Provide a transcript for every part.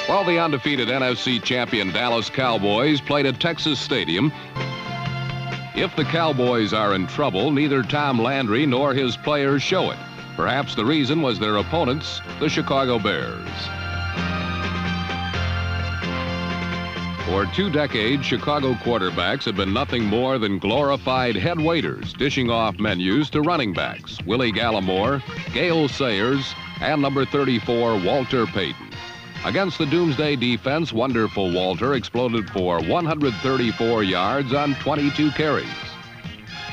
Well, the undefeated NFC champion Dallas Cowboys played at Texas Stadium. If the Cowboys are in trouble, neither Tom Landry nor his players show it. Perhaps the reason was their opponents, the Chicago Bears. For 2 decades, Chicago quarterbacks had been nothing more than glorified head waiters, dishing off menus to running backs, Willie Gallimore, Gale Sayers, and number 34, Walter Payton. Against the Doomsday defense, wonderful Walter exploded for 134 yards on 22 carries.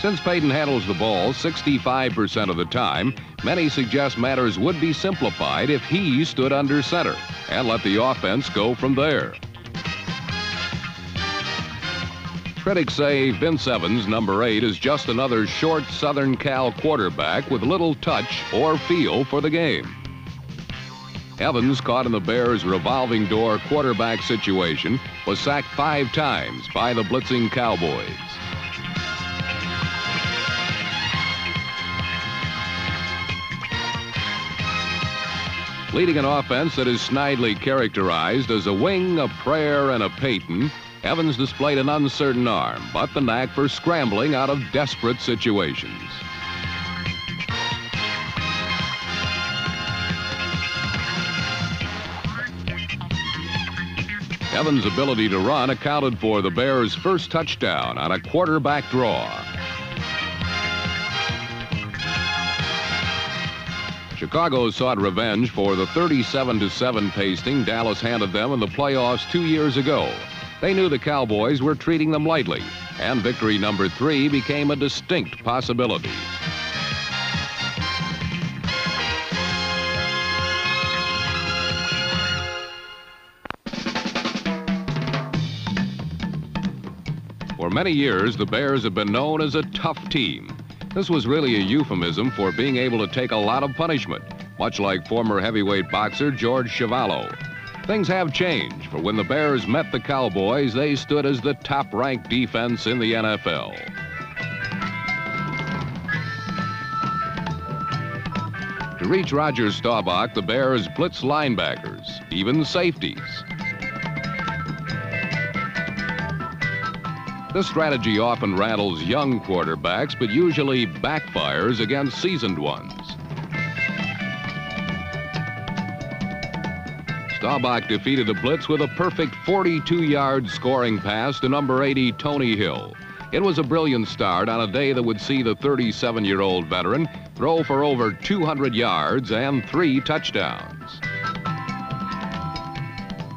Since Payton handles the ball 65% of the time, many suggest matters would be simplified if he stood under center and let the offense go from there. Critics say Vince Evans, number 8, is just another short Southern Cal quarterback with little touch or feel for the game. Evans, caught in the Bears' revolving door quarterback situation, was sacked 5 times by the blitzing Cowboys. Leading an offense that is snidely characterized as a wing, a prayer, and a Payton, Evans displayed an uncertain arm, but the knack for scrambling out of desperate situations. Evans' ability to run accounted for the Bears' first touchdown on a quarterback draw. Chicago sought revenge for the 37-7 pasting Dallas handed them in the playoffs 2 years ago. They knew the Cowboys were treating them lightly, and victory number 3 became a distinct possibility. For many years, the Bears have been known as a tough team. This was really a euphemism for being able to take a lot of punishment, much like former heavyweight boxer George Chuvalo. Things have changed, for when the Bears met the Cowboys, they stood as the top-ranked defense in the NFL. To reach Roger Staubach, the Bears blitzed linebackers, even safeties. This strategy often rattles young quarterbacks, but usually backfires against seasoned ones. Staubach defeated the blitz with a perfect 42-yard scoring pass to number 80, Tony Hill. It was a brilliant start on a day that would see the 37-year-old veteran throw for over 200 yards and 3 touchdowns.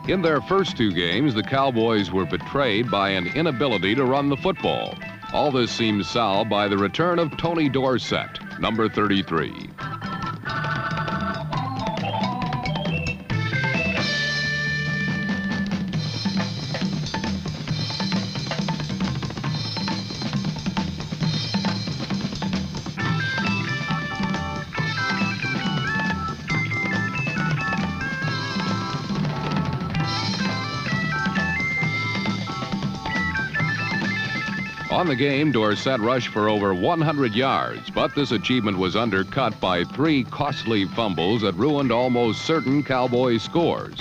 In their first 2 games, the Cowboys were betrayed by an inability to run the football. All this seems solved by the return of Tony Dorsett, number 33. On the game, Dorsett rushed for over 100 yards, but this achievement was undercut by 3 costly fumbles that ruined almost certain Cowboys scores.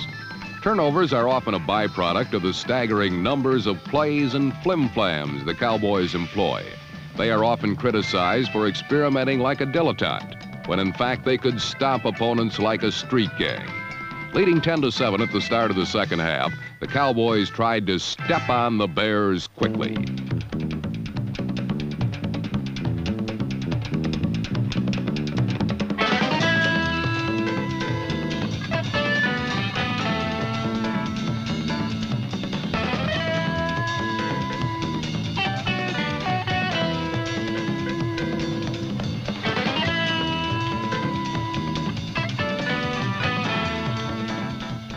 Turnovers are often a byproduct of the staggering numbers of plays and flim-flams the Cowboys employ. They are often criticized for experimenting like a dilettante, when in fact they could stop opponents like a street gang. Leading 10-7 at the start of the second half, the Cowboys tried to step on the Bears quickly.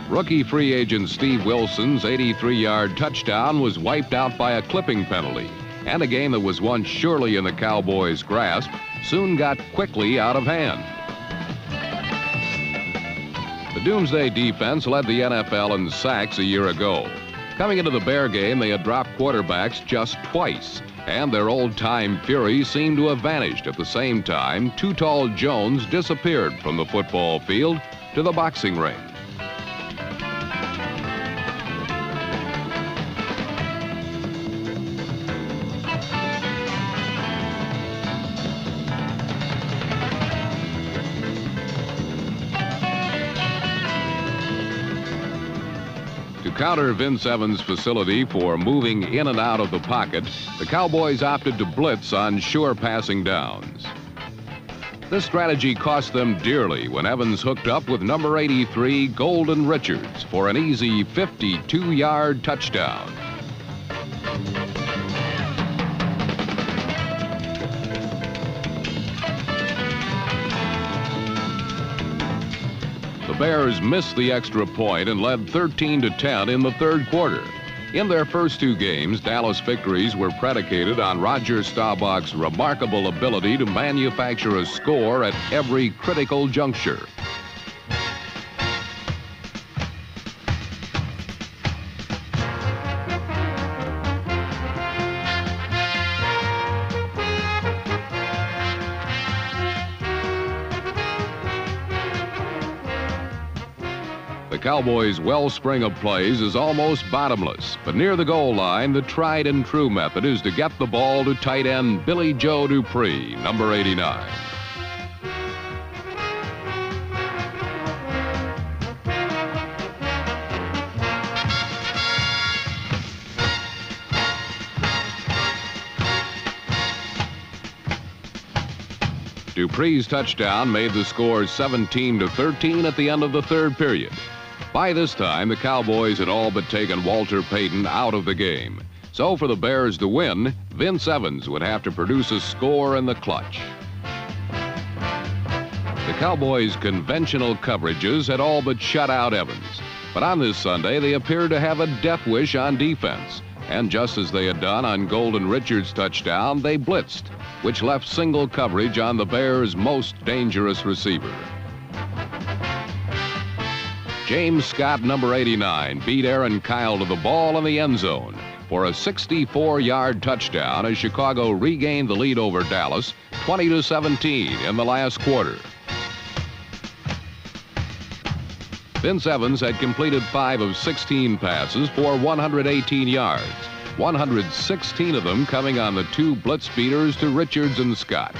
Rookie free agent Steve Wilson's 83-yard touchdown was wiped out by a clipping penalty, and a game that was once surely in the Cowboys' grasp soon got quickly out of hand. The Doomsday defense led the NFL in sacks a year ago. Coming into the Bear game, they had dropped quarterbacks just twice, and their old-time fury seemed to have vanished at the same time Too Tall Jones disappeared from the football field to the boxing ring. counter Vince Evans' facility for moving in and out of the pocket, the Cowboys opted to blitz on sure passing downs. This strategy cost them dearly when Evans hooked up with number 83, Golden Richards, for an easy 52-yard touchdown. The Bears missed the extra point and led 13-10 in the third quarter. In their first two games, Dallas victories were predicated on Roger Staubach's remarkable ability to manufacture a score at every critical juncture. The Cowboys' wellspring of plays is almost bottomless, but near the goal line, the tried and true method is to get the ball to tight end Billy Joe Dupree, number 89. Dupree's touchdown made the score 17-13 at the end of the third period. By this time, the Cowboys had all but taken Walter Payton out of the game. So for the Bears to win, Vince Evans would have to produce a score in the clutch. The Cowboys' conventional coverages had all but shut out Evans. But on this Sunday, they appeared to have a death wish on defense. And just as they had done on Golden Richards' touchdown, they blitzed, which left single coverage on the Bears' most dangerous receiver. James Scott, number 89, beat Aaron Kyle to the ball in the end zone for a 64-yard touchdown as Chicago regained the lead over Dallas 20-17 in the last quarter. Vince Evans had completed 5 of 16 passes for 118 yards, 116 of them coming on the 2 blitz beaters to Richards and Scott.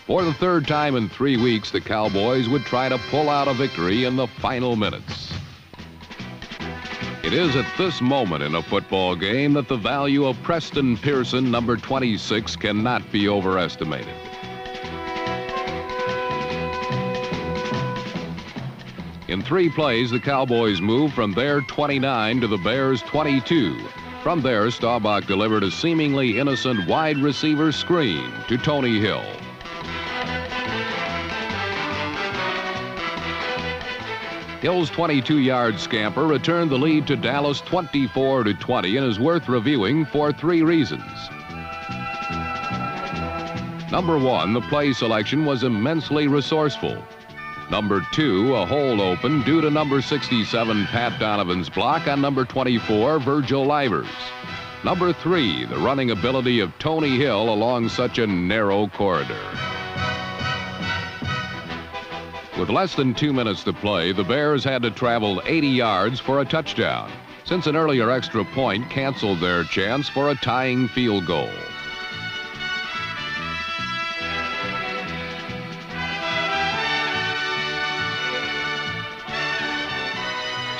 For the third time in 3 weeks, the Cowboys would try to pull out a victory in the final minutes. It is at this moment in a football game that the value of Preston Pearson, number 26, cannot be overestimated. In 3 plays, the Cowboys moved from their 29 to the Bears' 22. From there, Staubach delivered a seemingly innocent wide receiver screen to Tony Hill. Hill's 22-yard scamper returned the lead to Dallas 24-20 and is worth reviewing for 3 reasons. Number 1, the play selection was immensely resourceful. Number 2, a hole open due to number 67 Pat Donovan's block on number 24 Virgil Livers. Number 3, the running ability of Tony Hill along such a narrow corridor. With less than 2 minutes to play, the Bears had to travel 80 yards for a touchdown, since an earlier extra point canceled their chance for a tying field goal.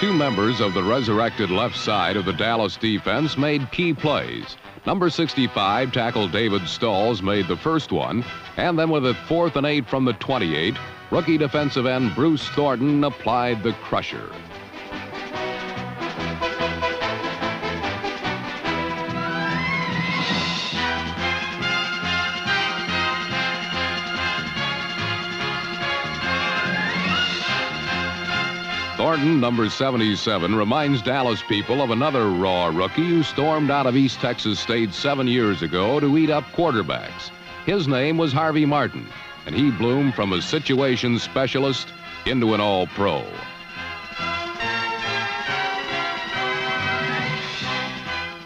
Two members of the resurrected left side of the Dallas defense made key plays. Number 65 tackle David Stalls made the first one, and then with a 4th and 8 from the 28, rookie defensive end Bruce Thornton applied the crusher. Thornton, number 77, reminds Dallas people of another raw rookie who stormed out of East Texas State 7 years ago to eat up quarterbacks. His name was Harvey Martin, and he bloomed from a situation specialist into an all-pro.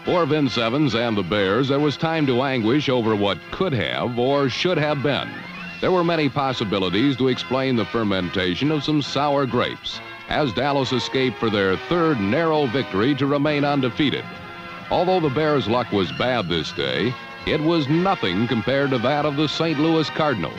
For Vince Evans and the Bears, there was time to anguish over what could have or should have been. There were many possibilities to explain the fermentation of some sour grapes, as Dallas escaped for their 3rd narrow victory to remain undefeated. Although the Bears' luck was bad this day, it was nothing compared to that of the St. Louis Cardinals.